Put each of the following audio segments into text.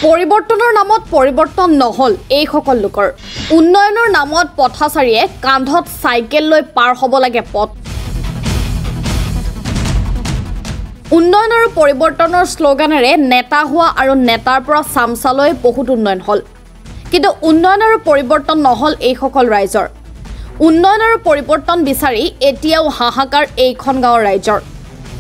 পৰিৱৰ্তনৰ নামত পৰিৱৰ্তন নহল এই সকল লোকৰ উন্নয়নৰ নামত পথাচাৰীয়ে কান্ধত সাইকেল লৈ পাৰ হ'ব লাগে পথ উন্নয়ন আৰু পৰিৱৰ্তনৰ শ্লোগানেৰে নেতা হোৱা আৰু নেতাৰ পৰা সামসালৈ বহুত উন্নয়ন হল কিন্তু উন্নয়ন আৰু পৰিৱৰ্তন নহল এই সকল ৰাইজৰ উন্নয়ন আৰু পৰিৱৰ্তন বিচাৰি এতিয়াও হাহাকাৰ এইখন গাঁৱৰ ৰাইজৰ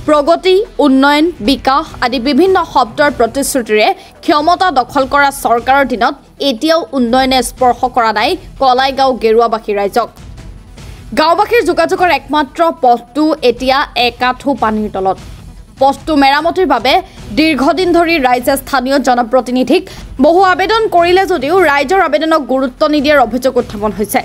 প্ৰগতি উন্নয়ন বিকাশ আদি বিভিন্ন শব্দৰ প্ৰতিশ্ৰুতিৰে ক্ষমতা দখল কৰা চৰকাৰৰ দিনত এতিয়াও উন্নয়নে স্পৰ্শ কৰা নাই কলাইগাঁও গেৰুৱাবাসী ৰাইজক গাঁওবাসীৰ যোগাযোগৰ একমাত্ৰ পথটো এতিয়া একাঠু পানীৰ তলত পথটো মেৰামতিৰ বাবে দীৰ্ঘদিন ধৰি ৰাইজে স্থানীয় জনপ্ৰতিনিধিক বহু আবেদন কৰিলে যদিও ৰাইজৰ আবেদনক গুৰুত্ব নিদিয়াৰ অভিযোগ উত্থাপন হৈছে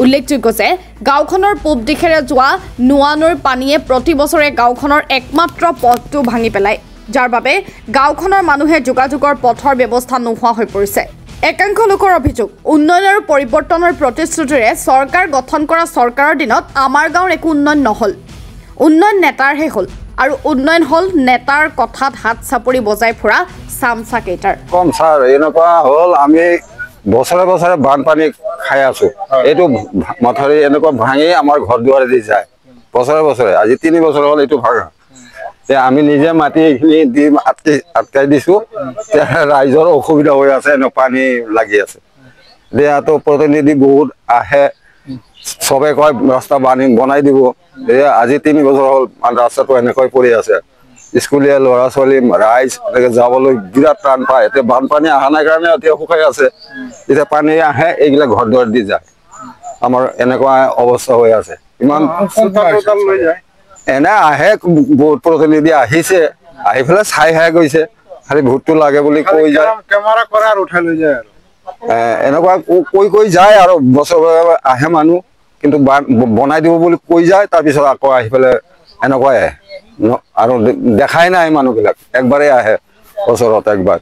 উল্লেখযোগ্য যে গাঁওখনৰ পূব দিশেৰে যোৱা নোৱানৈৰ পানীয়ে প্ৰতি বছৰে গাঁওখনৰ একমাত্ৰ পথটো ভাঙি পেলায় যাৰ বাবে গাঁওখনৰ মানুহে যোগাযোগৰ পথৰ ব্যৱস্থা নোহোৱা হৈ পৰিছে একাংশ লোকৰ অভিযোগ উন্নয়ন আৰু পৰিৱৰ্তনৰ প্ৰতিশ্ৰুতিৰে চৰকাৰ গঠন কৰা চৰকাৰৰ দিনত আমাৰ গাঁৱৰ একো উন্নয়ন নহল উন্নয়ন নেতাৰহে হল আৰু উন্নয়ন হল নেতাৰ কথাত হাত চাপৰি বজাই ফুৰা সামসা কেইটাৰ কম স্যাৰ এনেকুৱা হল আমি বছৰে বছৰে বানপানী খাই আছো এইটো মথাৰি এনেকুৱা ভাঙি আমাৰ ঘৰ দুৱাৰে দি যায় বছৰে বছৰে আজি 3 বছৰ হল এইটো ভাঙা তে আমি নিজে মাটি এখিনি দি আটকাই দিছো তে ৰাইজৰ অসুবিধা হৈ আছে এনে পানী লাগি আছে দেয়াতো প্ৰতিনিধি বহুত আহে সবে কয় ৰাস্তা বনাই দিব আজি 3 বছৰ হল ৰাস্তাটো এনেকৈ পৰি আছে স্কুলীয়া ল'ৰা ছোৱালী ৰাইজ এনেকৈ যাবলৈ বিৰাট টান পায় এতিয়া বানপানী অহা নাই কাৰণে এতিয়া শুকাই আছে এতিয়া পানী আহে এইগিলা ঘৰ দুৱাৰ দি যায় আমাৰ এনেকুৱা অৱস্থা হৈ আছে ইমান লৈ যায় এনে আহে বহুত প্ৰতিনিধি আহিছে আহি পেলাই চাই গৈছে খালি ভোটটো লাগে বুলি কৈ যায় কেমেৰা কৰে আৰু উঠাই লৈ যায় আৰু এনেকুৱা কৈ যায় আৰু বছৰ আহে মানুহ কিন্তু বনাই দিব বুলি কৈ যায় তাৰপিছত আকৌ আহি পেলাই এনেকুৱাই আৰু দেখাই নাই মানুহবিলাক একবাৰেই আহে বছৰত একবাৰ